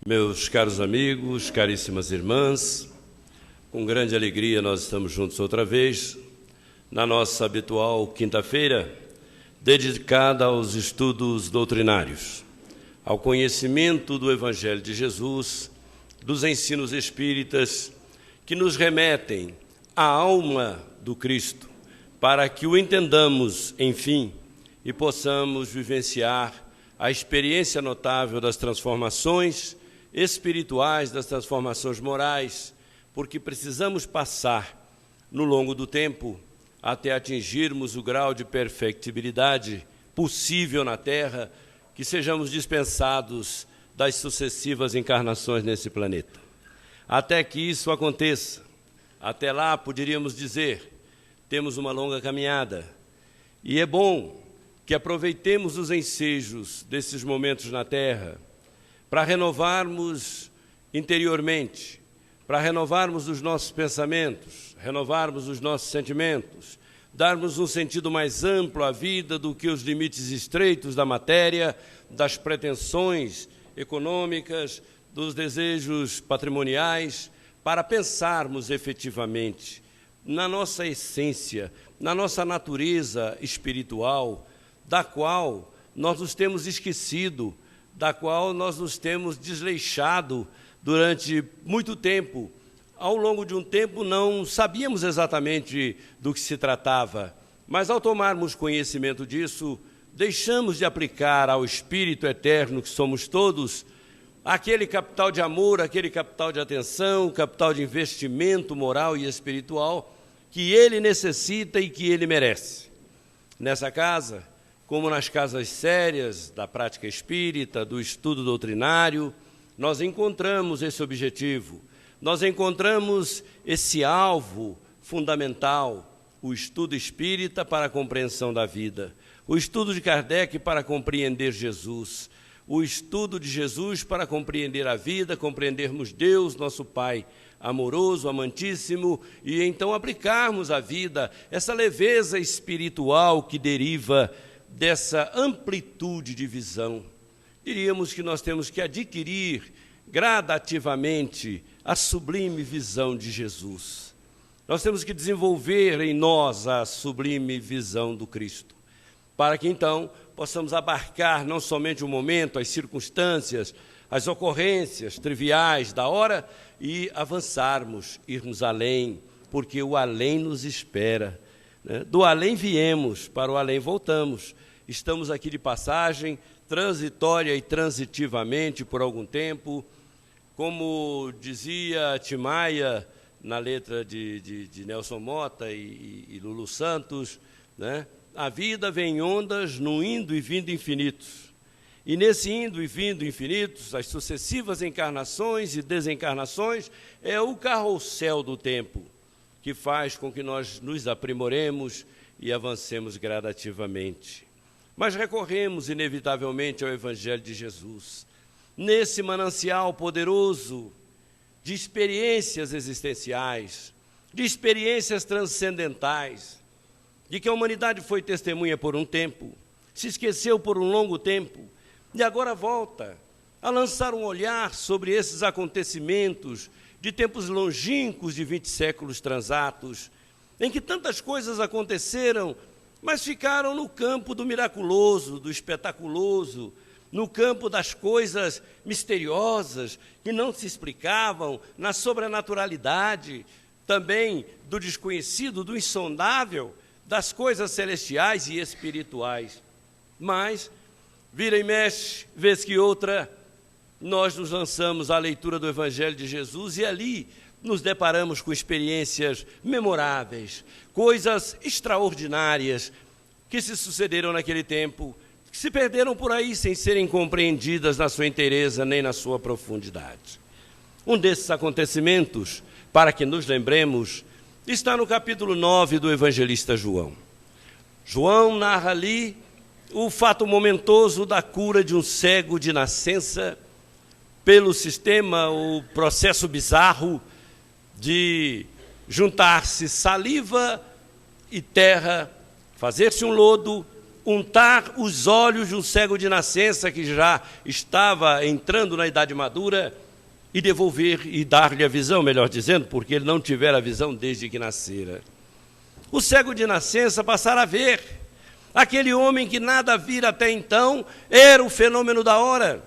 Meus caros amigos, caríssimas irmãs, com grande alegria nós estamos juntos outra vez, na nossa habitual quinta-feira, dedicada aos estudos doutrinários, ao conhecimento do Evangelho de Jesus, dos ensinos espíritas, que nos remetem à alma do Cristo, para que o entendamos, enfim, e possamos vivenciar a experiência notável das transformações espirituais, das transformações morais, porque precisamos passar, no longo do tempo, até atingirmos o grau de perfectibilidade possível na Terra, que sejamos dispensados das sucessivas encarnações nesse planeta. Até que isso aconteça, até lá, poderíamos dizer, temos uma longa caminhada, e é bom que aproveitemos os ensejos desses momentos na Terra, para renovarmos interiormente, para renovarmos os nossos pensamentos, renovarmos os nossos sentimentos, darmos um sentido mais amplo à vida do que os limites estreitos da matéria, das pretensões econômicas, dos desejos patrimoniais, para pensarmos efetivamente na nossa essência, na nossa natureza espiritual, da qual nós nos temos esquecido, da qual nós nos temos desleixado durante muito tempo. Ao longo de um tempo não sabíamos exatamente do que se tratava, mas ao tomarmos conhecimento disso, deixamos de aplicar ao Espírito eterno que somos todos, aquele capital de amor, aquele capital de atenção, capital de investimento moral e espiritual que ele necessita e que ele merece. Nessa casa, como nas casas sérias da prática espírita, do estudo doutrinário, nós encontramos esse objetivo, nós encontramos esse alvo fundamental, o estudo espírita para a compreensão da vida, o estudo de Kardec para compreender Jesus, o estudo de Jesus para compreender a vida, compreendermos Deus, nosso Pai amoroso, amantíssimo, e então aplicarmos à vida essa leveza espiritual que deriva dessa amplitude de visão. Diríamos que nós temos que adquirir gradativamente a sublime visão de Jesus. Nós temos que desenvolver em nós a sublime visão do Cristo, para que então possamos abarcar não somente o momento, as circunstâncias, as ocorrências triviais da hora e avançarmos, irmos além, porque o além nos espera. Do além viemos, para o além voltamos. Estamos aqui de passagem, transitória e transitivamente por algum tempo. Como dizia Timaya, na letra de Nelson Motta e Lulu Santos, né? A vida vem em ondas no indo e vindo infinitos. E nesse indo e vindo infinitos, as sucessivas encarnações e desencarnações é o carrossel do tempo, que faz com que nós nos aprimoremos e avancemos gradativamente. Mas recorremos inevitavelmente ao Evangelho de Jesus, nesse manancial poderoso de experiências existenciais, de experiências transcendentais, de que a humanidade foi testemunha por um tempo, se esqueceu por um longo tempo, e agora volta a lançar um olhar sobre esses acontecimentos de tempos longínquos de 20 séculos transatos, em que tantas coisas aconteceram, mas ficaram no campo do miraculoso, do espetaculoso, no campo das coisas misteriosas que não se explicavam, na sobrenaturalidade, também do desconhecido, do insondável, das coisas celestiais e espirituais. Mas, vira e mexe, vez que outra, nós nos lançamos à leitura do Evangelho de Jesus e ali nos deparamos com experiências memoráveis, coisas extraordinárias que se sucederam naquele tempo, que se perderam por aí sem serem compreendidas na sua inteireza nem na sua profundidade. Um desses acontecimentos, para que nos lembremos, está no capítulo 9 do evangelista João. João narra ali o fato momentoso da cura de um cego de nascença pelo sistema, o processo bizarro de juntar-se saliva e terra, fazer-se um lodo untar os olhos de um cego de nascença que já estava entrando na idade madura e devolver e dar-lhe a visão, melhor dizendo, porque ele não tivera a visão desde que nascera. O cego de nascença passara a ver. Aquele homem que nada vira até então era o fenômeno da hora,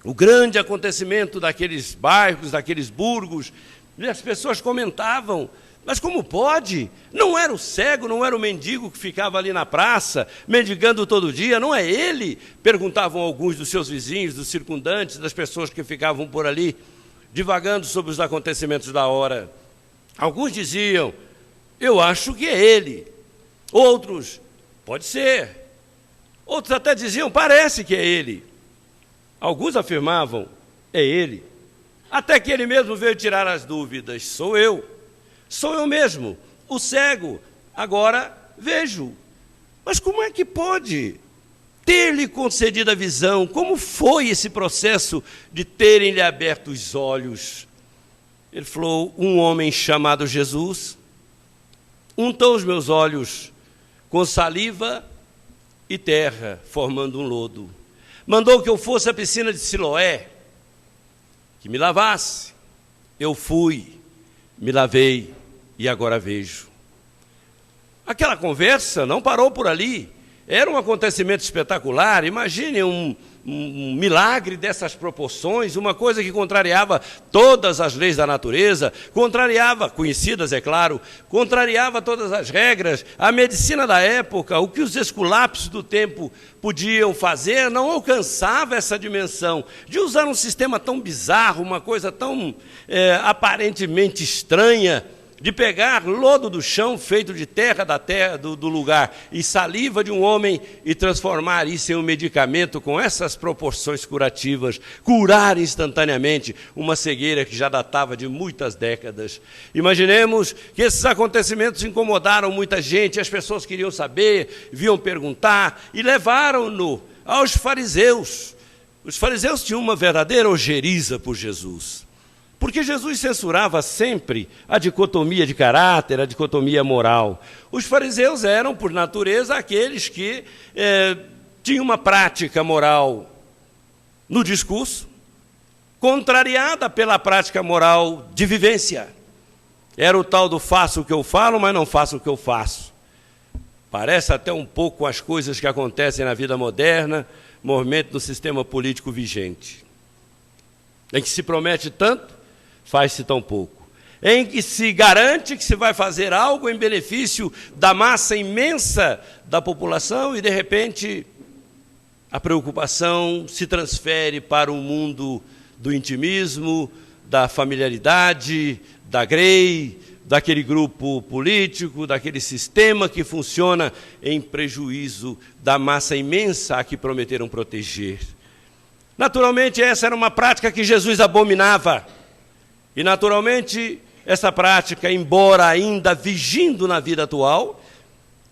o grande acontecimento daqueles bairros, daqueles burgos. E as pessoas comentavam: mas como pode? Não era o cego, não era o mendigo que ficava ali na praça, mendigando todo dia, não é ele? Perguntavam alguns dos seus vizinhos, dos circundantes, das pessoas que ficavam por ali, divagando sobre os acontecimentos da hora. Alguns diziam: eu acho que é ele. Outros: pode ser. Outros até diziam: parece que é ele. Alguns afirmavam: é ele. Até que ele mesmo veio tirar as dúvidas: sou eu mesmo, o cego, agora vejo. Mas como é que pode ter-lhe concedido a visão? Como foi esse processo de terem-lhe aberto os olhos? Ele falou: um homem chamado Jesus untou os meus olhos com saliva e terra, formando um lodo. Mandou que eu fosse à piscina de Siloé, que me lavasse. Eu fui, me lavei e agora vejo. Aquela conversa não parou por ali. Era um acontecimento espetacular. Imagine um milagre dessas proporções, uma coisa que contrariava todas as leis da natureza, contrariava, conhecidas, é claro, contrariava todas as regras, a medicina da época, o que os esculápios do tempo podiam fazer, não alcançava essa dimensão de usar um sistema tão bizarro, uma coisa tão aparentemente estranha, de pegar lodo do chão feito de terra do lugar e saliva de um homem e transformar isso em um medicamento com essas proporções curativas, curar instantaneamente uma cegueira que já datava de muitas décadas. Imaginemos que esses acontecimentos incomodaram muita gente, as pessoas queriam saber, vinham perguntar e levaram-no aos fariseus. Os fariseus tinham uma verdadeira ojeriza por Jesus. Porque Jesus censurava sempre a dicotomia de caráter, a dicotomia moral. Os fariseus eram, por natureza, aqueles que tinham uma prática moral no discurso, contrariada pela prática moral de vivência. Era o tal do faço o que eu falo, mas não faço o que eu faço. Parece até um pouco as coisas que acontecem na vida moderna, movimento do sistema político vigente, em que se promete tanto, faz-se tão pouco, em que se garante que se vai fazer algo em benefício da massa imensa da população e, de repente, a preocupação se transfere para o mundo do intimismo, da familiaridade, da grei, daquele grupo político, daquele sistema que funciona em prejuízo da massa imensa a que prometeram proteger. Naturalmente, essa era uma prática que Jesus abominava. E, naturalmente, essa prática, embora ainda vigindo na vida atual,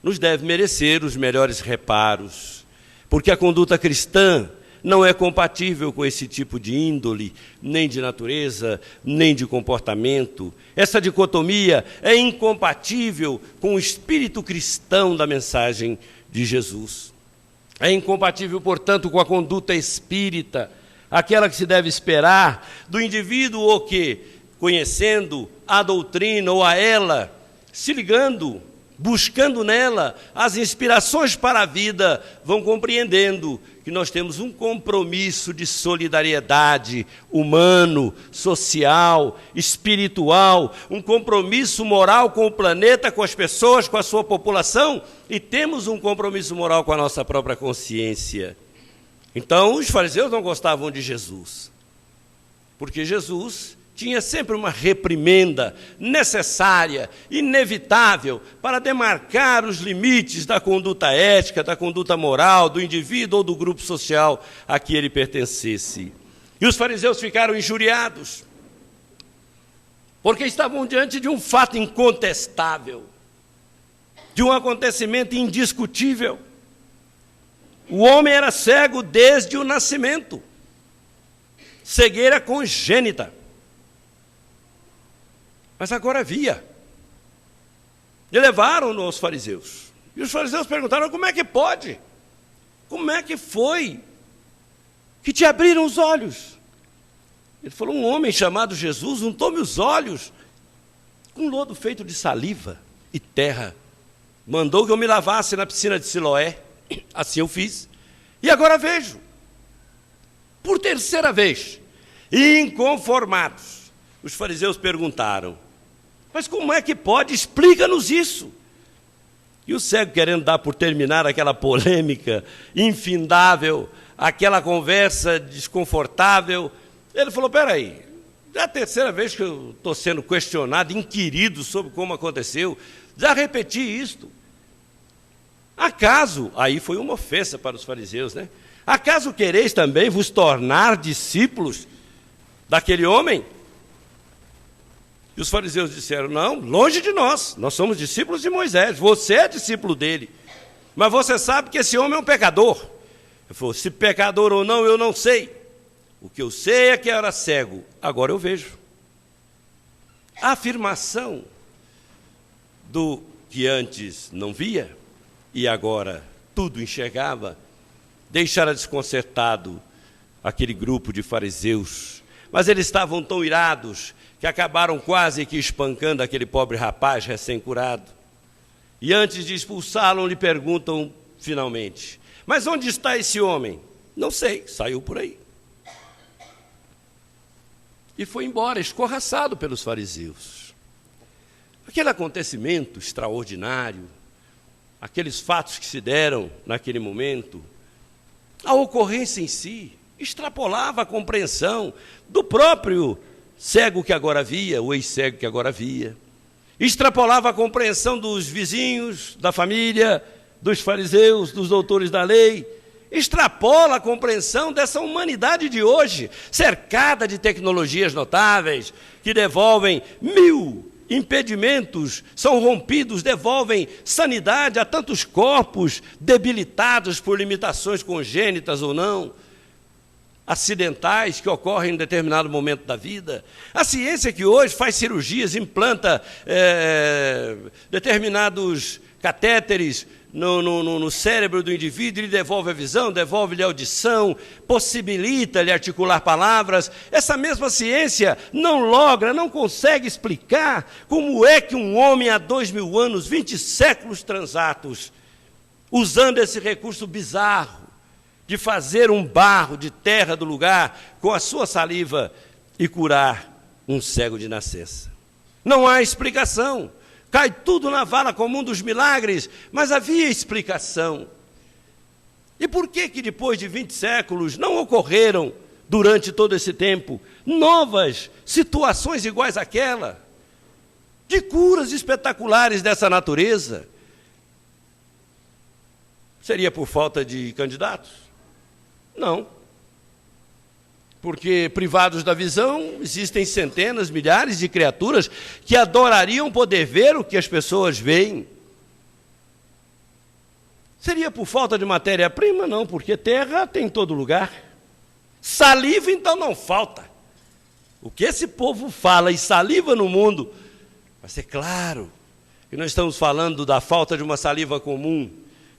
nos deve merecer os melhores reparos, porque a conduta cristã não é compatível com esse tipo de índole, nem de natureza, nem de comportamento. Essa dicotomia é incompatível com o espírito cristão da mensagem de Jesus. É incompatível, portanto, com a conduta espírita, aquela que se deve esperar do indivíduo ou que, conhecendo a doutrina ou a ela, se ligando, buscando nela as inspirações para a vida, vão compreendendo que nós temos um compromisso de solidariedade humano, social, espiritual, um compromisso moral com o planeta, com as pessoas, com a sua população, e temos um compromisso moral com a nossa própria consciência. Então, os fariseus não gostavam de Jesus, porque Jesus tinha sempre uma reprimenda necessária, inevitável, para demarcar os limites da conduta ética, da conduta moral, do indivíduo ou do grupo social a que ele pertencesse. E os fariseus ficaram injuriados, porque estavam diante de um fato incontestável, de um acontecimento indiscutível. O homem era cego desde o nascimento, cegueira congênita. Mas agora via. E levaram-no aos fariseus. E os fariseus perguntaram: como é que pode? como é que foi que te abriram os olhos? Ele falou, um homem chamado Jesus untou-me os olhos com lodo feito de saliva e terra. Mandou que eu me lavasse na piscina de Siloé. Assim eu fiz. E agora vejo. Por terceira vez, inconformados, os fariseus perguntaram, mas como é que pode? Explica-nos isso. E o cego, querendo dar por terminar aquela polêmica infindável, aquela conversa desconfortável, ele falou, peraí, já é a terceira vez que eu estou sendo questionado, inquirido sobre como aconteceu, já repeti isto. Acaso, aí foi uma ofensa para os fariseus, né? Acaso quereis também vos tornar discípulos daquele homem? E os fariseus disseram, não, longe de nós somos discípulos de Moisés, você é discípulo dele, mas você sabe que esse homem é um pecador. Ele falou, se pecador ou não, eu não sei. O que eu sei é que era cego, agora eu vejo. A afirmação do que antes não via e agora tudo enxergava, deixara desconcertado aquele grupo de fariseus. Mas eles estavam tão irados que acabaram quase que espancando aquele pobre rapaz recém-curado. E antes de expulsá-lo, lhe perguntam finalmente, mas onde está esse homem? Não sei, saiu por aí. E foi embora, escorraçado pelos fariseus. Aquele acontecimento extraordinário, aqueles fatos que se deram naquele momento, a ocorrência em si extrapolava a compreensão do próprio cego que agora via, o ex-cego que agora via. Extrapolava a compreensão dos vizinhos, da família, dos fariseus, dos doutores da lei. Extrapola a compreensão dessa humanidade de hoje, cercada de tecnologias notáveis, que devolvem 1000 impedimentos, são rompidos, devolvem sanidade a tantos corpos debilitados por limitações congênitas ou não, acidentais que ocorrem em determinado momento da vida. A ciência que hoje faz cirurgias, implanta determinados catéteres no cérebro do indivíduo, lhe devolve a visão, devolve-lhe a audição, possibilita-lhe articular palavras. Essa mesma ciência não logra, não consegue explicar como é que um homem há 2000 anos, 20 séculos transatos, usando esse recurso bizarro de fazer um barro de terra do lugar com a sua saliva e curar um cego de nascença. Não há explicação. Cai tudo na vala comum dos milagres, mas havia explicação. E por que depois de 20 séculos não ocorreram, durante todo esse tempo, novas situações iguais àquela, de curas espetaculares dessa natureza? Seria por falta de candidatos? Não. Porque, privados da visão, existem centenas, milhares de criaturas que adorariam poder ver o que as pessoas veem. Seria por falta de matéria-prima? Não, porque terra tem em todo lugar. Saliva, então, não falta. O que esse povo fala e saliva no mundo, vai ser claro que nós estamos falando da falta de uma saliva comum.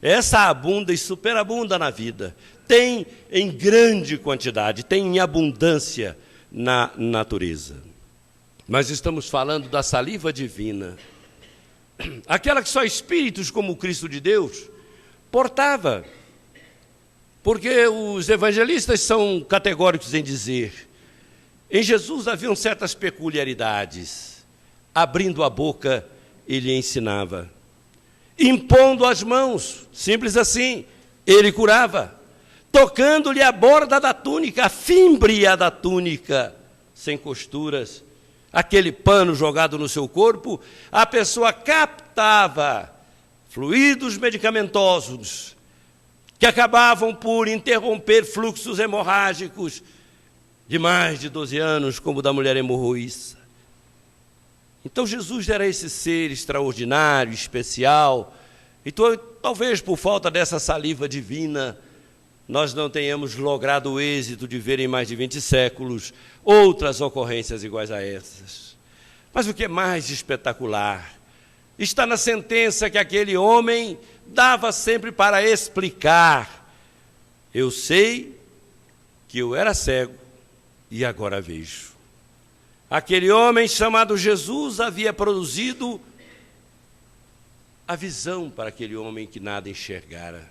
Essa abunda e superabunda na vida. Tem em grande quantidade, tem em abundância na natureza. Mas estamos falando da saliva divina, aquela que só espíritos como o Cristo de Deus portava. Porque os evangelistas são categóricos em dizer, em Jesus haviam certas peculiaridades. Abrindo a boca, ele ensinava. Impondo as mãos, simples assim, ele curava. Tocando-lhe a borda da túnica, a fímbria da túnica, sem costuras, aquele pano jogado no seu corpo, a pessoa captava fluidos medicamentosos que acabavam por interromper fluxos hemorrágicos de mais de 12 anos, como o da mulher hemorroíça. Então Jesus era esse ser extraordinário, especial. Então, talvez por falta dessa saliva divina, nós não tenhamos logrado o êxito de ver em mais de 20 séculos outras ocorrências iguais a essas. Mas o que é mais espetacular está na sentença que aquele homem dava sempre para explicar Eu sei que eu era cego e agora vejo. Aquele homem chamado Jesus havia produzido a visão para aquele homem que nada enxergara.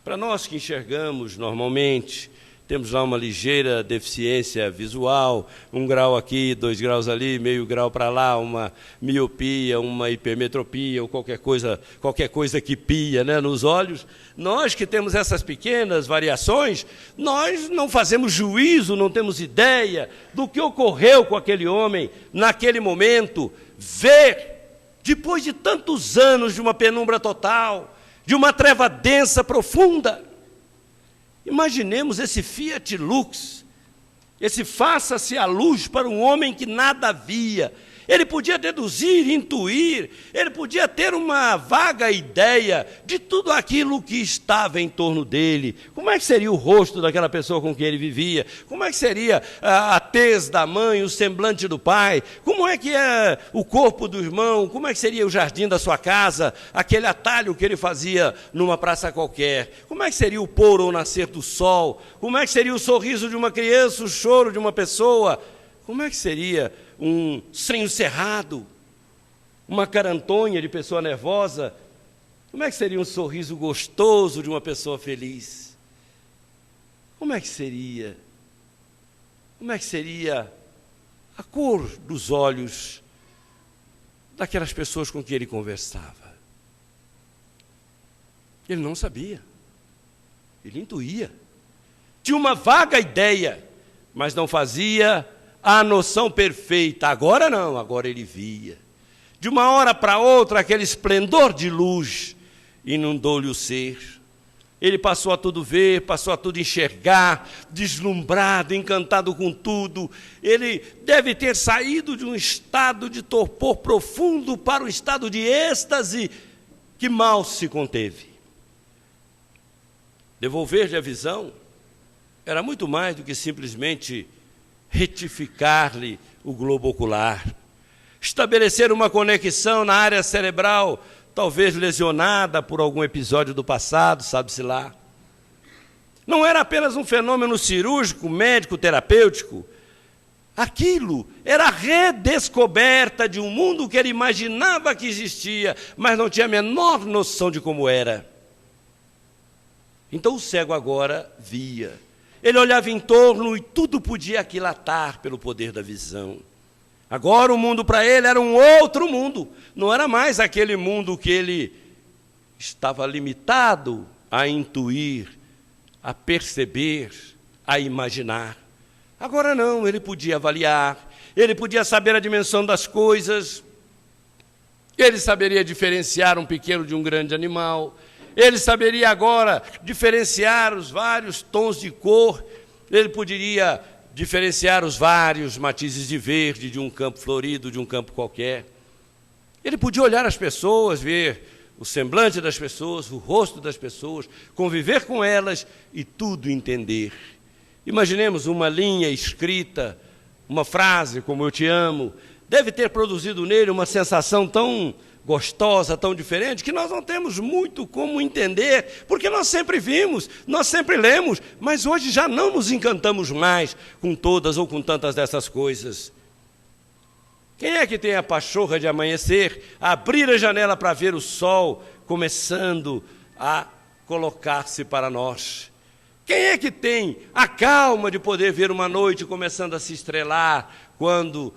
Para nós que enxergamos normalmente, temos lá uma ligeira deficiência visual, 1 grau aqui, 2 graus ali, meio grau para lá, uma miopia, uma hipermetropia, ou qualquer coisa que pia, né, nos olhos. Nós que temos essas pequenas variações, nós não fazemos juízo, não temos ideia do que ocorreu com aquele homem naquele momento. Ver, depois de tantos anos de uma penumbra total, de uma treva densa, profunda. Imaginemos esse Fiat Lux, esse faça-se a luz para um homem que nada via. Ele podia deduzir, intuir, ele podia ter uma vaga ideia de tudo aquilo que estava em torno dele. Como é que seria o rosto daquela pessoa com quem ele vivia? Como é que seria a tez da mãe, o semblante do pai? Como é que é o corpo do irmão? Como é que seria o jardim da sua casa? Aquele atalho que ele fazia numa praça qualquer? Como é que seria o pôr ou nascer do sol? Como é que seria o sorriso de uma criança, o choro de uma pessoa? Como é que seria um senho cerrado, uma carantonha de pessoa nervosa? Como é que seria um sorriso gostoso de uma pessoa feliz? Como é que seria? Como é que seria a cor dos olhos daquelas pessoas com quem ele conversava? Ele não sabia, ele intuía, tinha uma vaga ideia, mas não fazia a noção perfeita. Agora não, agora ele via. De uma hora para outra, aquele esplendor de luz inundou-lhe o ser. Ele passou a tudo ver, passou a tudo enxergar, deslumbrado, encantado com tudo. Ele deve ter saído de um estado de torpor profundo para um estado de êxtase que mal se conteve. Devolver-lhe a visão era muito mais do que simplesmente retificar-lhe o globo ocular, estabelecer uma conexão na área cerebral, talvez lesionada por algum episódio do passado, sabe-se lá. Não era apenas um fenômeno cirúrgico, médico, terapêutico. Aquilo era a redescoberta de um mundo que ele imaginava que existia, mas não tinha a menor noção de como era. Então o cego agora via. Ele olhava em torno e tudo podia aquilatar pelo poder da visão. Agora o mundo para ele era um outro mundo. Não era mais aquele mundo que ele estava limitado a intuir, a perceber, a imaginar. Agora não, ele podia avaliar, ele podia saber a dimensão das coisas, ele saberia diferenciar um pequeno de um grande animal. Ele saberia agora diferenciar os vários tons de cor, ele poderia diferenciar os vários matizes de verde de um campo florido, de um campo qualquer. Ele podia olhar as pessoas, ver o semblante das pessoas, o rosto das pessoas, conviver com elas e tudo entender. Imaginemos uma linha escrita, uma frase como "eu te amo", deve ter produzido nele uma sensação tão gostosa, tão diferente, que nós não temos muito como entender, porque nós sempre vimos, nós sempre lemos, mas hoje já não nos encantamos mais com todas ou com tantas dessas coisas. Quem é que tem a pachorra de amanhecer, abrir a janela para ver o sol começando a colocar-se para nós? Quem é que tem a calma de poder ver uma noite começando a se estrelar, quando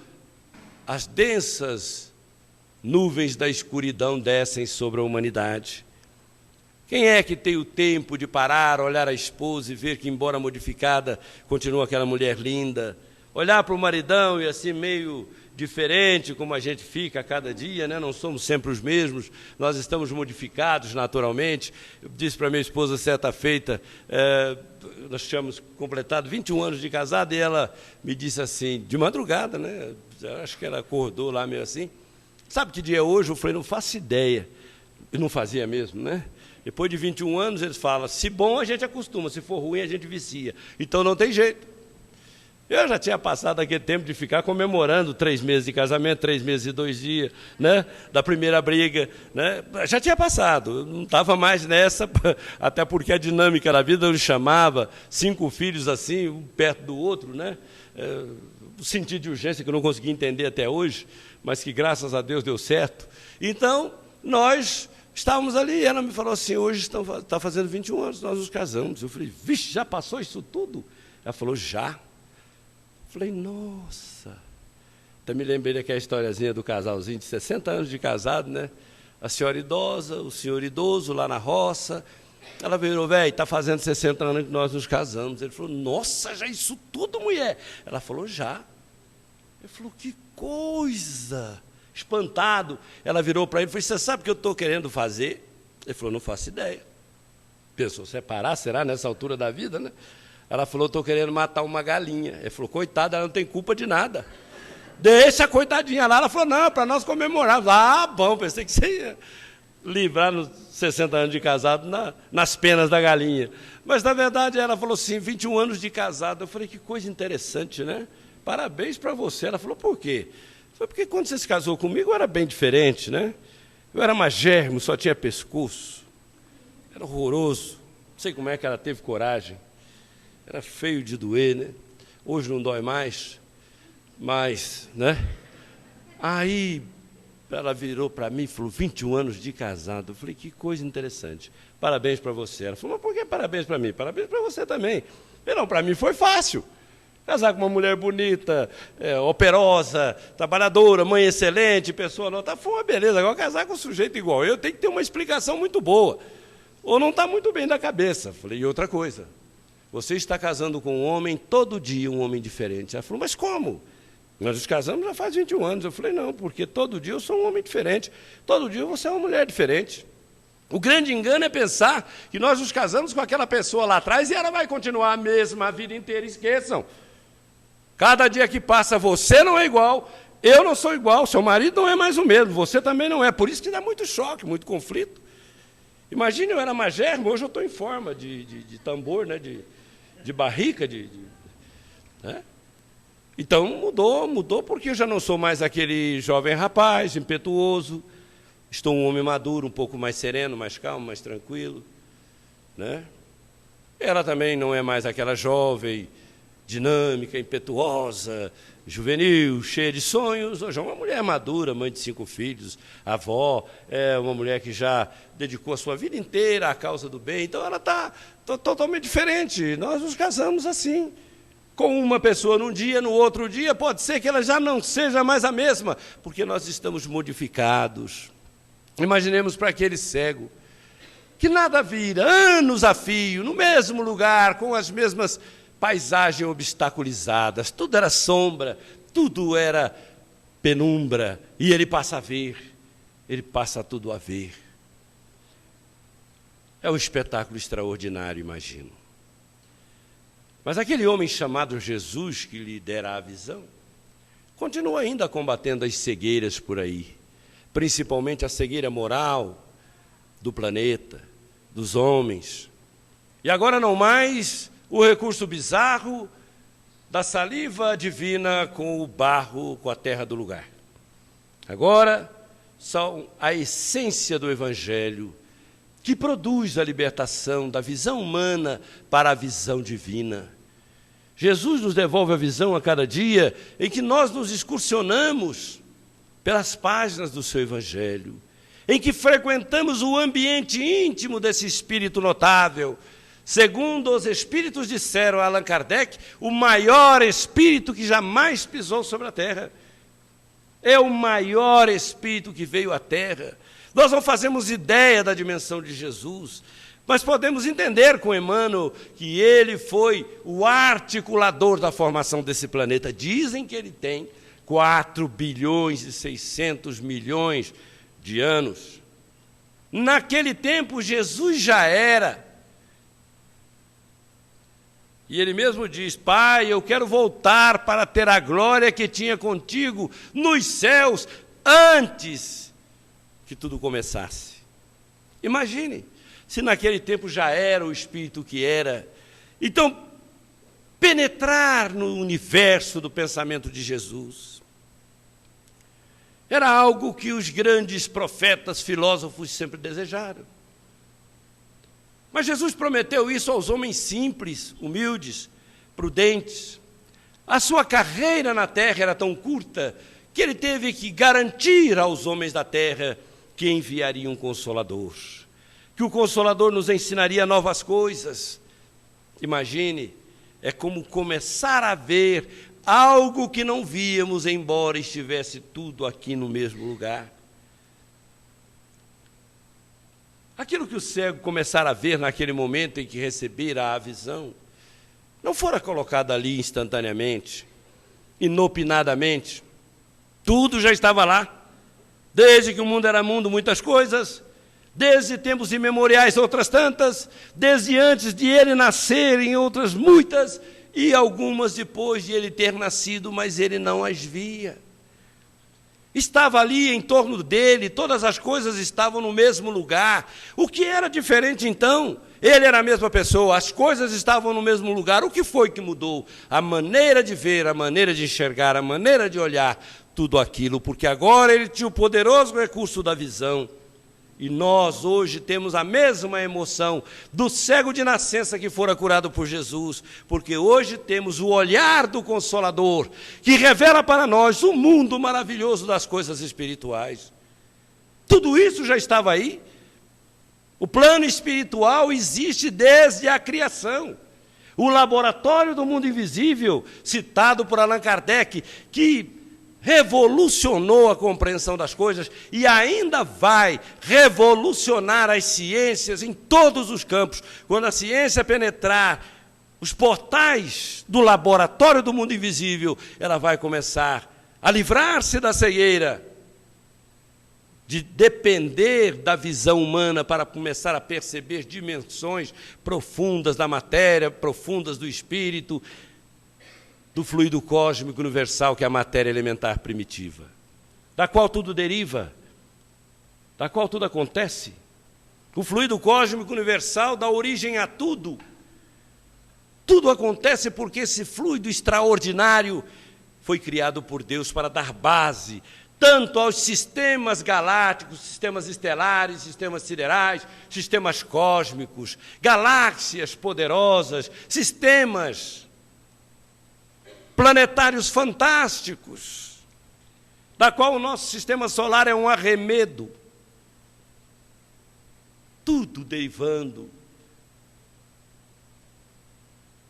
as densas nuvens da escuridão descem sobre a humanidade? Quem é que tem o tempo de parar, olhar a esposa e ver que, embora modificada, continua aquela mulher linda? Olhar para o maridão e assim meio diferente, como a gente fica a cada dia, né? Não somos sempre os mesmos, nós estamos modificados naturalmente. Eu disse para minha esposa certa feita, nós tínhamos completado 21 anos de casado, e ela me disse assim, de madrugada, né? Acho que ela acordou lá meio assim: "Sabe que dia é hoje?" Eu falei: "Não faço ideia." E não fazia mesmo, né? Depois de 21 anos, eles falam: se bom, a gente acostuma, se for ruim, a gente vicia. Então não tem jeito. Eu já tinha passado aquele tempo de ficar comemorando 3 meses de casamento, 3 meses e 2 dias, né? Da primeira briga, né? Já tinha passado, não estava mais nessa, até porque a dinâmica da vida nos chamava, 5 filhos assim, um perto do outro, né? O sentido de urgência que eu não consegui entender até hoje, mas que graças a Deus deu certo. Então, nós estávamos ali, e ela me falou assim, hoje está fazendo 21 anos, nós nos casamos. Eu falei, vixe, já passou isso tudo? Ela falou, já. Falei, nossa. Até me lembrei daquela historiazinha do casalzinho de 60 anos de casado, né? A senhora idosa, o senhor idoso lá na roça. Ela virou, velho, está fazendo 60 anos que nós nos casamos. Ele falou, nossa, já isso tudo, mulher? Ela falou, já. Ele falou, que coisa. Espantado, ela virou para ele e falou, você sabe o que eu estou querendo fazer? Ele falou, não faço ideia. Pensou, separar, será, nessa altura da vida, né? Ela falou, estou querendo matar uma galinha. Ele falou, coitada, ela não tem culpa de nada. Deixa a coitadinha lá. Ela falou, não, para nós comemorarmos. Ah, bom, pensei que você ia livrar nos 60 anos de casado nas penas da galinha. Mas, na verdade, ela falou assim, 21 anos de casado. Eu falei, que coisa interessante, né? Parabéns para você. Ela falou, por quê? Foi porque quando você se casou comigo, eu era bem diferente, né? Eu era magérrimo, só tinha pescoço. Era horroroso. Não sei como é que ela teve coragem. Era feio de doer, né? Hoje não dói mais, mas, né? Aí ela virou para mim e falou, 21 anos de casado. Eu falei, que coisa interessante. Parabéns para você. Ela falou, mas por que parabéns para mim? Parabéns para você também. Não, para mim foi fácil. Casar com uma mulher bonita, operosa, trabalhadora, mãe excelente, pessoa nota, foi uma beleza. Agora casar com um sujeito igual eu tem que ter uma explicação muito boa. Ou não está muito bem da cabeça. Falei, e outra coisa. Você está casando com um homem, todo dia um homem diferente. Ela falou, mas como? Nós nos casamos já faz 21 anos. Eu falei, não, porque todo dia eu sou um homem diferente. Todo dia você é uma mulher diferente. O grande engano é pensar que nós nos casamos com aquela pessoa lá atrás e ela vai continuar a mesma a vida inteira. Esqueçam. Cada dia que passa você não é igual, eu não sou igual, seu marido não é mais o mesmo, você também não é. Por isso que dá muito choque, muito conflito. Imagine, eu era magérrimo, hoje eu estou em forma de tambor, né, de barrica, né? Então mudou porque eu já não sou mais aquele jovem rapaz, impetuoso, estou um homem maduro, um pouco mais sereno, mais calmo, mais tranquilo, né? Ela também não é mais aquela jovem dinâmica, impetuosa, juvenil, cheia de sonhos. Hoje é uma mulher madura, mãe de 5 filhos, avó, é uma mulher que já dedicou a sua vida inteira à causa do bem. Então ela está totalmente diferente. Nós nos casamos assim, com uma pessoa num dia, no outro dia, pode ser que ela já não seja mais a mesma, porque nós estamos modificados. Imaginemos para aquele cego, que nada vira, anos a fio, no mesmo lugar, com as mesmas paisagens obstaculizadas, tudo era sombra, tudo era penumbra, e ele passa a ver, ele passa tudo a ver. É um espetáculo extraordinário, imagino. Mas aquele homem chamado Jesus, que lhe dera a visão, continua ainda combatendo as cegueiras por aí, principalmente a cegueira moral do planeta, dos homens. E agora não mais o recurso bizarro da saliva divina com o barro, com a terra do lugar. Agora, são a essência do Evangelho que produz a libertação da visão humana para a visão divina. Jesus nos devolve a visão a cada dia em que nós nos excursionamos pelas páginas do seu Evangelho, em que frequentamos o ambiente íntimo desse espírito notável. Segundo os espíritos disseram a Allan Kardec, o maior espírito que jamais pisou sobre a terra. É o maior espírito que veio à terra. Nós não fazemos ideia da dimensão de Jesus, mas podemos entender com Emmanuel que ele foi o articulador da formação desse planeta. Dizem que ele tem 4 bilhões e 600 milhões de anos. Naquele tempo, Jesus já era. E ele mesmo diz, Pai, eu quero voltar para ter a glória que tinha contigo nos céus antes que tudo começasse. Imagine, se naquele tempo já era o Espírito que era. Então, penetrar no universo do pensamento de Jesus. Era algo que os grandes profetas, filósofos sempre desejaram. Mas Jesus prometeu isso aos homens simples, humildes, prudentes. A sua carreira na terra era tão curta que ele teve que garantir aos homens da terra que enviaria um Consolador, que o Consolador nos ensinaria novas coisas. Imagine, é como começar a ver algo que não víamos, embora estivesse tudo aqui no mesmo lugar. Aquilo que o cego começara a ver naquele momento em que recebera a visão, não fora colocado ali instantaneamente, inopinadamente. Tudo já estava lá. Desde que o mundo era mundo, muitas coisas. Desde tempos imemoriais, outras tantas. Desde antes de ele nascer, em outras muitas. E algumas depois de ele ter nascido, mas ele não as via. Estava ali em torno dele, todas as coisas estavam no mesmo lugar. O que era diferente então? Ele era a mesma pessoa, as coisas estavam no mesmo lugar. O que foi que mudou? A maneira de ver, a maneira de enxergar, a maneira de olhar tudo aquilo, porque agora ele tinha o poderoso recurso da visão. E nós hoje temos a mesma emoção do cego de nascença que fora curado por Jesus, porque hoje temos o olhar do Consolador, que revela para nós o mundo maravilhoso das coisas espirituais. Tudo isso já estava aí. O plano espiritual existe desde a criação. O laboratório do mundo invisível, citado por Allan Kardec, que revolucionou a compreensão das coisas e ainda vai revolucionar as ciências em todos os campos. Quando a ciência penetrar os portais do laboratório do mundo invisível, ela vai começar a livrar-se da cegueira, de depender da visão humana para começar a perceber dimensões profundas da matéria, profundas do espírito, do fluido cósmico universal, que é a matéria elementar primitiva, da qual tudo deriva, da qual tudo acontece. O fluido cósmico universal dá origem a tudo. Tudo acontece porque esse fluido extraordinário foi criado por Deus para dar base tanto aos sistemas galácticos, sistemas estelares, sistemas siderais, sistemas cósmicos, galáxias poderosas, sistemas planetários fantásticos, da qual o nosso sistema solar é um arremedo. Tudo derivando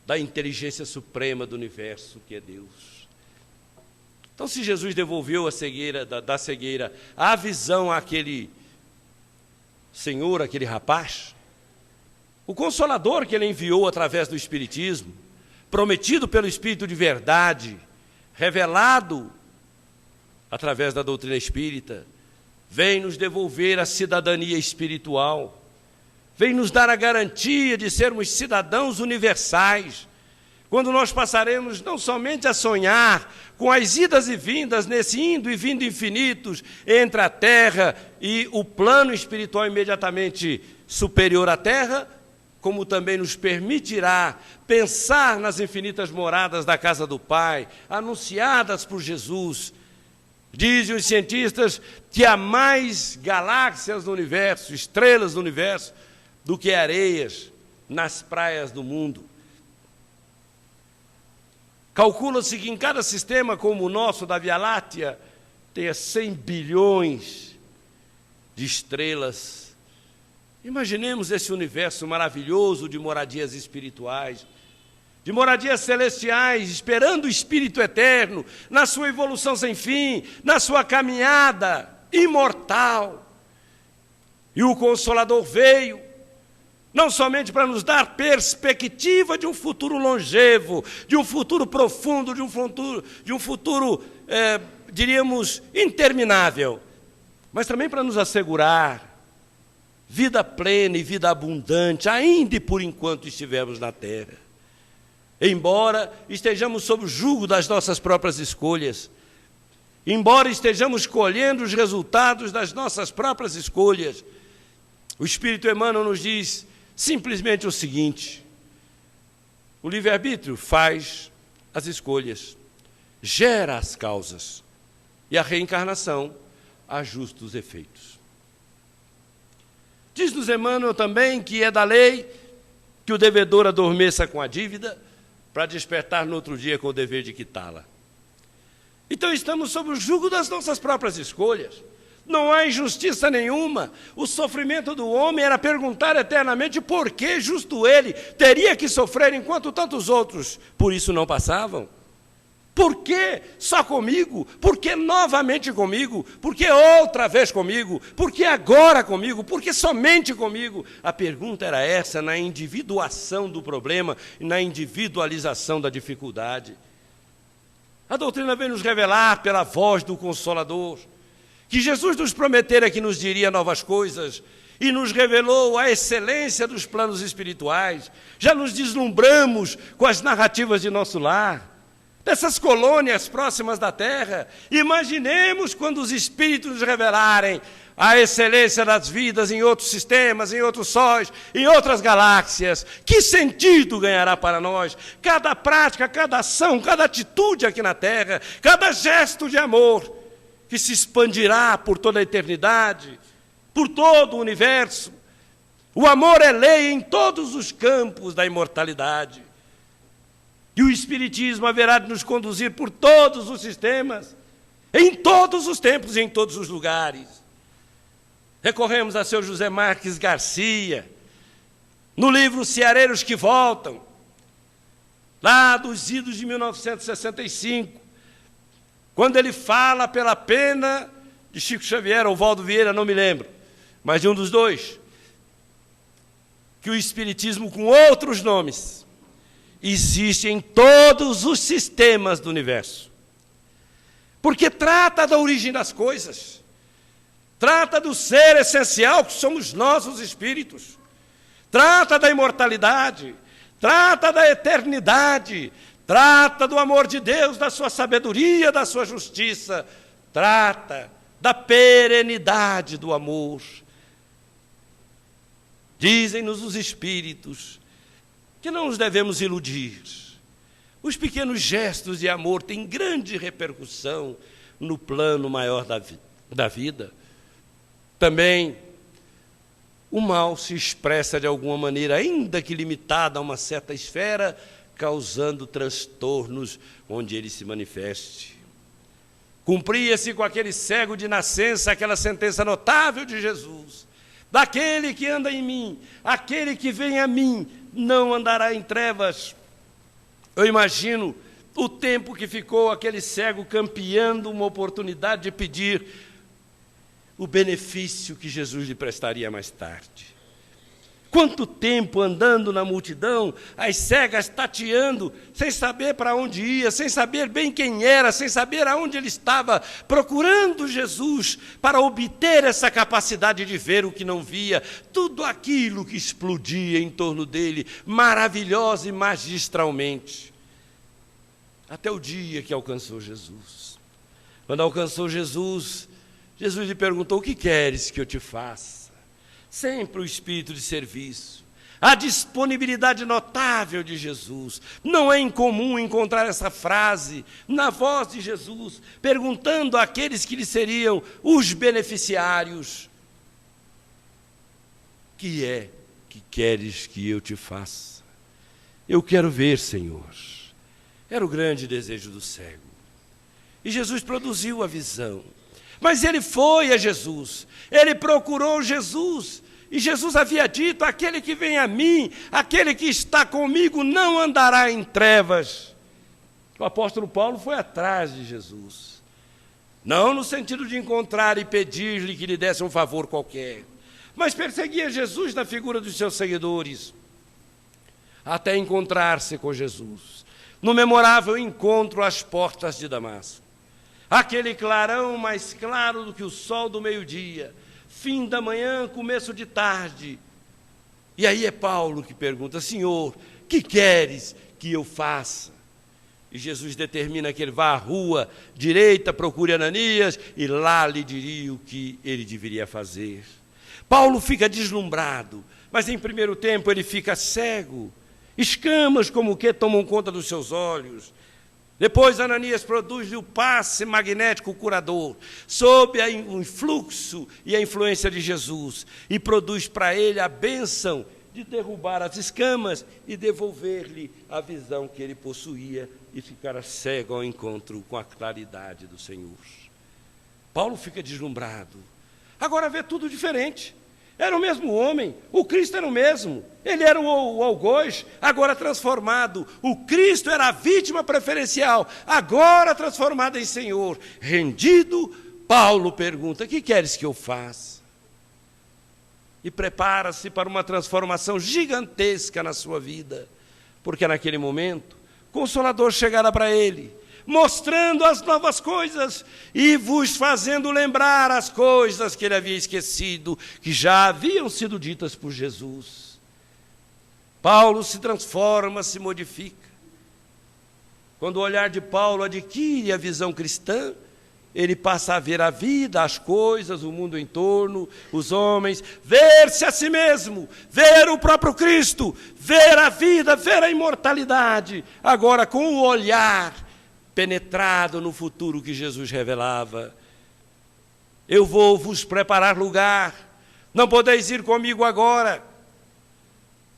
da inteligência suprema do universo, que é Deus. Então, se Jesus devolveu a cegueira, da cegueira a visão àquele senhor, aquele rapaz, o Consolador que ele enviou através do Espiritismo, prometido pelo Espírito de verdade, revelado através da doutrina espírita, vem nos devolver a cidadania espiritual, vem nos dar a garantia de sermos cidadãos universais, quando nós passaremos não somente a sonhar com as idas e vindas, nesse indo e vindo infinitos entre a Terra e o plano espiritual imediatamente superior à Terra, como também nos permitirá pensar nas infinitas moradas da casa do Pai, anunciadas por Jesus. Dizem os cientistas que há mais galáxias no universo, estrelas no universo, do que areias nas praias do mundo. Calcula-se que em cada sistema como o nosso, da Via Láctea, tenha 100 bilhões de estrelas. Imaginemos esse universo maravilhoso de moradias espirituais, de moradias celestiais, esperando o Espírito eterno, na sua evolução sem fim, na sua caminhada imortal. E o Consolador veio, não somente para nos dar perspectiva de um futuro longevo, de um futuro profundo, de um futuro diríamos, interminável, mas também para nos assegurar vida plena e vida abundante, ainda e por enquanto estivermos na terra. Embora estejamos sob o jugo das nossas próprias escolhas, embora estejamos colhendo os resultados das nossas próprias escolhas, o Espírito Emmanuel nos diz simplesmente o seguinte: O livre-arbítrio faz as escolhas, gera as causas, e a reencarnação ajusta os efeitos. Diz-nos Emmanuel também que é da lei que o devedor adormeça com a dívida para despertar no outro dia com o dever de quitá-la. Então estamos sob o jugo das nossas próprias escolhas. Não há injustiça nenhuma. O sofrimento do homem era perguntar eternamente por que justo ele teria que sofrer enquanto tantos outros por isso não passavam. Por que só comigo? Por que novamente comigo? Por que outra vez comigo? Por que agora comigo? Por que somente comigo? A pergunta era essa, na individuação do problema e na individualização da dificuldade. A doutrina vem nos revelar pela voz do Consolador que Jesus nos prometera que nos diria novas coisas e nos revelou a excelência dos planos espirituais. Já nos deslumbramos com as narrativas de nosso lar, dessas colônias próximas da Terra. Imaginemos quando os espíritos nos revelarem a excelência das vidas em outros sistemas, em outros sóis, em outras galáxias. Que sentido ganhará para nós cada prática, cada ação, cada atitude aqui na Terra, cada gesto de amor que se expandirá por toda a eternidade, por todo o universo. O amor é lei em todos os campos da imortalidade. E o Espiritismo haverá de nos conduzir por todos os sistemas, em todos os tempos e em todos os lugares. Recorremos a seu José Marques Garcia, no livro Ceareiros que Voltam, lá dos idos de 1965, quando ele fala pela pena de Chico Xavier ou Valdo Vieira, não me lembro, mas de um dos dois, que o Espiritismo, com outros nomes, existe em todos os sistemas do universo. Porque trata da origem das coisas, trata do ser essencial que somos nós, os espíritos, trata da imortalidade, trata da eternidade, trata do amor de Deus, da sua sabedoria, da sua justiça, trata da perenidade do amor. Dizem-nos os espíritos que não nos devemos iludir. Os pequenos gestos de amor têm grande repercussão no plano maior da vida. Também o mal se expressa de alguma maneira, ainda que limitada a uma certa esfera, causando transtornos onde ele se manifeste. Cumpria-se com aquele cego de nascença aquela sentença notável de Jesus: daquele que anda em mim, aquele que vem a mim, não andará em trevas. Eu imagino o tempo que ficou aquele cego campeando uma oportunidade de pedir o benefício que Jesus lhe prestaria mais tarde. Quanto tempo andando na multidão, as cegas tateando, sem saber para onde ia, sem saber bem quem era, sem saber aonde ele estava, procurando Jesus para obter essa capacidade de ver o que não via, tudo aquilo que explodia em torno dele, maravilhosa e magistralmente. Até o dia que alcançou Jesus. Quando alcançou Jesus, Jesus lhe perguntou: o que queres que eu te faça? Sempre o espírito de serviço, a disponibilidade notável de Jesus. Não é incomum encontrar essa frase na voz de Jesus, perguntando àqueles que lhe seriam os beneficiários: que é que queres que eu te faça? Eu quero ver, Senhor. Era o grande desejo do cego. E Jesus produziu a visão. Mas ele foi a Jesus, ele procurou Jesus, e Jesus havia dito: aquele que vem a mim, aquele que está comigo, não andará em trevas. O apóstolo Paulo foi atrás de Jesus, não no sentido de encontrar e pedir-lhe que lhe desse um favor qualquer, mas perseguia Jesus na figura dos seus seguidores, até encontrar-se com Jesus, no memorável encontro às portas de Damasco. Aquele clarão mais claro do que o sol do meio-dia, fim da manhã, começo de tarde. E aí é Paulo que pergunta: Senhor, que queres que eu faça? E Jesus determina que ele vá à rua direita, procure Ananias, e lá lhe diria o que ele deveria fazer. Paulo fica deslumbrado, mas em primeiro tempo ele fica cego. Escamas como que tomam conta dos seus olhos. Depois Ananias produz-lhe o passe magnético curador, sob o influxo e a influência de Jesus, e produz para ele a bênção de derrubar as escamas e devolver-lhe a visão que ele possuía e ficar cego ao encontro com a claridade do Senhor. Paulo fica deslumbrado. Agora vê tudo diferente. Era o mesmo homem, o Cristo era o mesmo. Ele era o algoz, agora transformado. O Cristo era a vítima preferencial, agora transformado em Senhor. Rendido, Paulo pergunta: que queres que eu faça? E prepara-se para uma transformação gigantesca na sua vida. Porque naquele momento, o Consolador chegará para ele, mostrando as novas coisas e vos fazendo lembrar as coisas que ele havia esquecido, que já haviam sido ditas por Jesus. Paulo se transforma, se modifica. Quando o olhar de Paulo adquire a visão cristã, ele passa a ver a vida, as coisas, o mundo em torno, os homens, ver-se a si mesmo, ver o próprio Cristo, ver a vida, ver a imortalidade, agora com o olhar penetrado no futuro que Jesus revelava. Eu vou vos preparar lugar, não podeis ir comigo agora,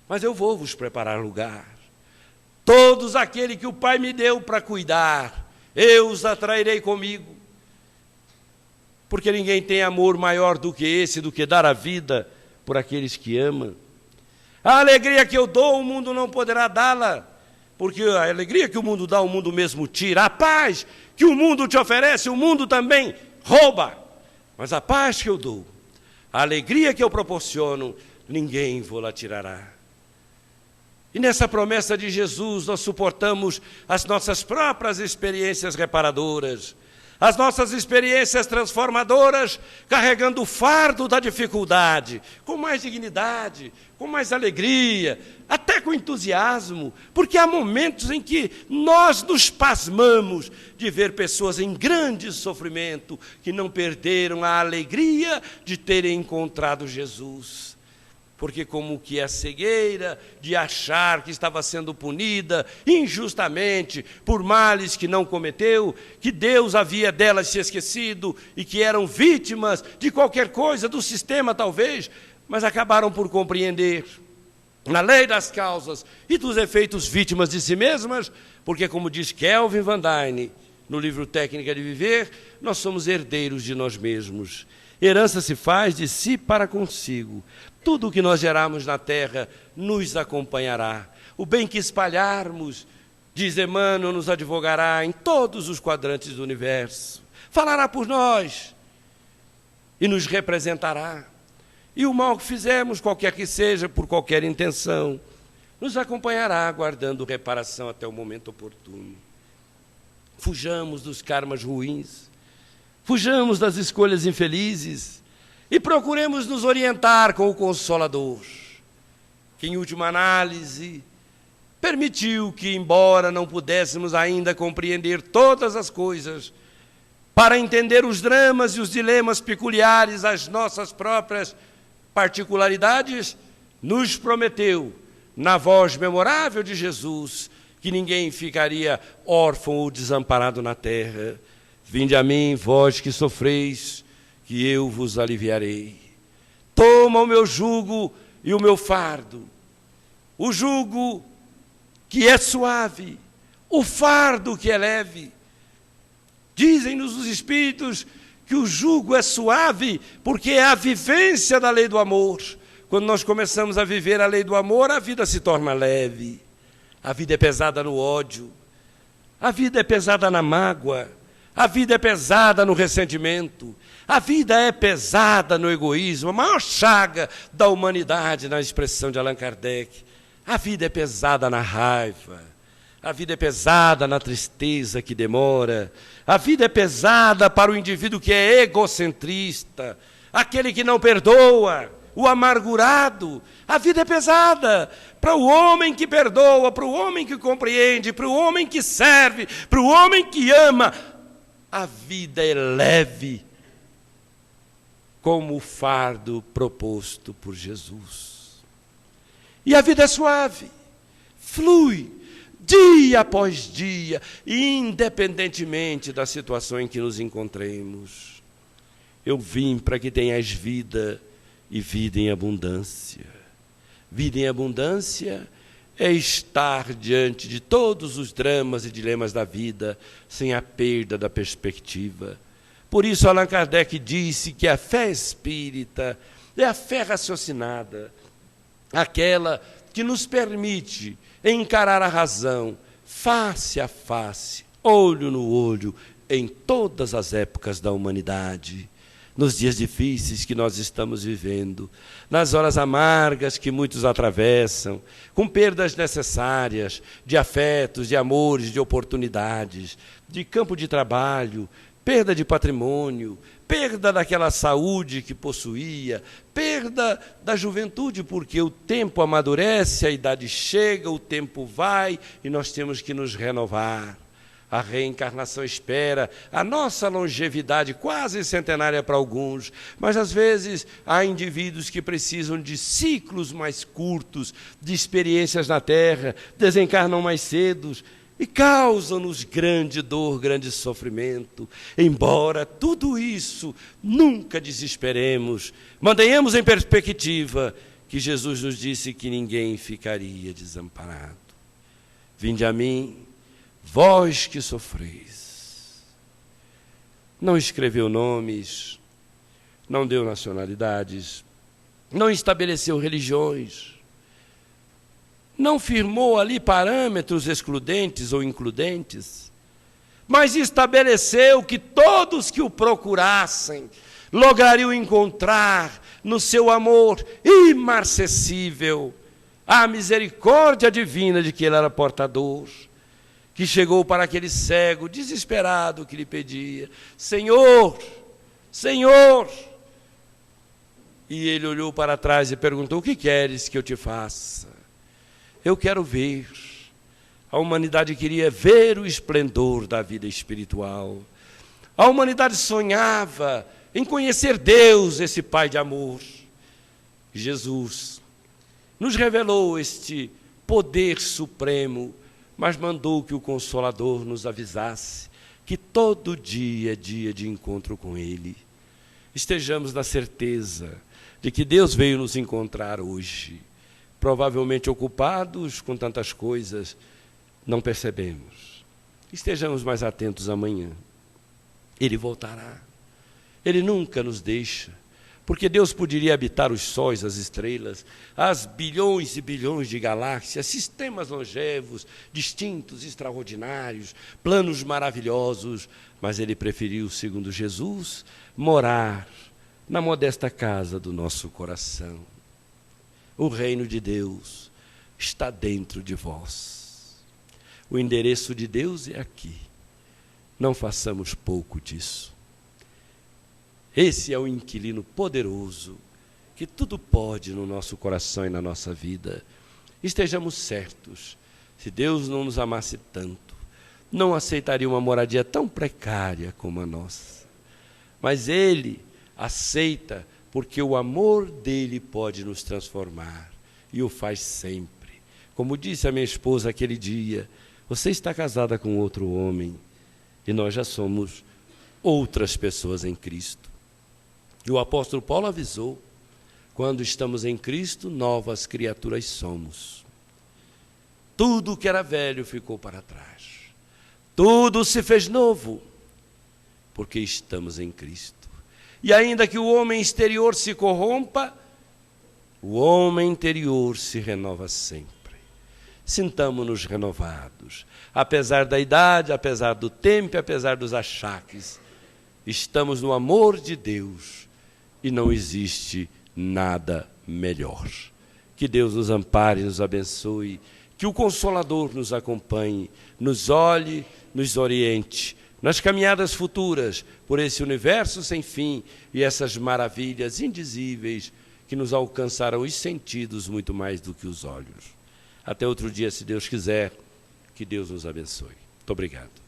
mas eu vou vos preparar lugar. Todos aqueles que o Pai me deu para cuidar, eu os atrairei comigo. Porque ninguém tem amor maior do que esse, do que dar a vida por aqueles que amam. A alegria que eu dou, o mundo não poderá dá-la, porque a alegria que o mundo dá, o mundo mesmo tira. A paz que o mundo te oferece, o mundo também rouba. Mas a paz que eu dou, a alegria que eu proporciono, ninguém vou-la tirará. E nessa promessa de Jesus, nós suportamos as nossas próprias experiências reparadoras, as nossas experiências transformadoras, carregando o fardo da dificuldade, com mais dignidade, com mais alegria, até com entusiasmo, porque há momentos em que nós nos pasmamos de ver pessoas em grande sofrimento, que não perderam a alegria de terem encontrado Jesus. Porque como que a cegueira de achar que estava sendo punida injustamente por males que não cometeu, que Deus havia delas se esquecido e que eram vítimas de qualquer coisa, do sistema talvez, mas acabaram por compreender na lei das causas e dos efeitos, vítimas de si mesmas, porque como diz Kelvin Van Dyne no livro Técnica de Viver, nós somos herdeiros de nós mesmos. Herança se faz de si para consigo. Tudo o que nós gerarmos na terra nos acompanhará. O bem que espalharmos, diz Emmanuel, nos advogará em todos os quadrantes do universo. Falará por nós e nos representará. E o mal que fizermos, qualquer que seja, por qualquer intenção, nos acompanhará, aguardando reparação até o momento oportuno. Fujamos dos karmas ruins, fujamos das escolhas infelizes e procuremos nos orientar com o Consolador, que, em última análise, permitiu que, embora não pudéssemos ainda compreender todas as coisas, para entender os dramas e os dilemas peculiares às nossas próprias particularidades, nos prometeu, na voz memorável de Jesus, que ninguém ficaria órfão ou desamparado na terra. Vinde a mim, vós que sofreis, que eu vos aliviarei. Toma o meu jugo e o meu fardo. O jugo que é suave, o fardo que é leve. Dizem-nos os Espíritos que o jugo é suave porque é a vivência da lei do amor. Quando nós começamos a viver a lei do amor, a vida se torna leve. A vida é pesada no ódio, a vida é pesada na mágoa, a vida é pesada no ressentimento, a vida é pesada no egoísmo, a maior chaga da humanidade, na expressão de Allan Kardec. A vida é pesada na raiva, a vida é pesada na tristeza que demora, a vida é pesada para o indivíduo que é egocentrista, aquele que não perdoa, o amargurado. A vida é pesada para o homem que perdoa, para o homem que compreende, para o homem que serve, para o homem que ama. A vida é leve, como o fardo proposto por Jesus. E a vida é suave, flui, dia após dia, independentemente da situação em que nos encontremos. Eu vim para que tenhas vida e vida em abundância. Vida em abundância é estar diante de todos os dramas e dilemas da vida sem a perda da perspectiva. Por isso, Allan Kardec disse que a fé espírita é a fé raciocinada, aquela que nos permite encarar a razão face a face, olho no olho, em todas as épocas da humanidade. Nos dias difíceis que nós estamos vivendo, nas horas amargas que muitos atravessam, com perdas necessárias de afetos, de amores, de oportunidades, de campo de trabalho, perda de patrimônio, perda daquela saúde que possuía, perda da juventude, porque o tempo amadurece, a idade chega, o tempo vai e nós temos que nos renovar. A reencarnação espera a nossa longevidade quase centenária para alguns, mas às vezes há indivíduos que precisam de ciclos mais curtos, de experiências na Terra, desencarnam mais cedo e causam-nos grande dor, grande sofrimento. Embora tudo isso, nunca desesperemos, mantenhamos em perspectiva que Jesus nos disse que ninguém ficaria desamparado. Vinde a mim, vós que sofreis. Não escreveu nomes, não deu nacionalidades, não estabeleceu religiões, não firmou ali parâmetros excludentes ou includentes, mas estabeleceu que todos que o procurassem lograriam encontrar no seu amor imarcessível a misericórdia divina de que ele era portador, que chegou para aquele cego desesperado que lhe pedia: Senhor, Senhor. E ele olhou para trás e perguntou: o que queres que eu te faça? Eu quero ver. A humanidade queria ver o esplendor da vida espiritual. A humanidade sonhava em conhecer Deus, esse Pai de amor. Jesus nos revelou este poder supremo, mas mandou que o Consolador nos avisasse que todo dia é dia de encontro com Ele. Estejamos na certeza de que Deus veio nos encontrar hoje. Provavelmente ocupados com tantas coisas, não percebemos. Estejamos mais atentos amanhã. Ele voltará. Ele nunca nos deixa. Porque Deus poderia habitar os sóis, as estrelas, as bilhões e bilhões de galáxias, sistemas longevos, distintos, extraordinários, planos maravilhosos, mas Ele preferiu, segundo Jesus, morar na modesta casa do nosso coração. O reino de Deus está dentro de vós. O endereço de Deus é aqui. Não façamos pouco disso. Esse é o inquilino poderoso, que tudo pode no nosso coração e na nossa vida. Estejamos certos, se Deus não nos amasse tanto, não aceitaria uma moradia tão precária como a nossa. Mas Ele aceita porque o amor dele pode nos transformar, e o faz sempre. Como disse a minha esposa aquele dia: você está casada com outro homem, e nós já somos outras pessoas em Cristo. E o apóstolo Paulo avisou: quando estamos em Cristo, novas criaturas somos. Tudo o que era velho ficou para trás. Tudo se fez novo, porque estamos em Cristo. E ainda que o homem exterior se corrompa, o homem interior se renova sempre. Sintamo-nos renovados. Apesar da idade, apesar do tempo, apesar dos achaques, estamos no amor de Deus. E não existe nada melhor. Que Deus nos ampare, nos abençoe, que o Consolador nos acompanhe, nos olhe, nos oriente, nas caminhadas futuras, por esse universo sem fim e essas maravilhas indizíveis que nos alcançarão os sentidos muito mais do que os olhos. Até outro dia, se Deus quiser, que Deus nos abençoe. Muito obrigado.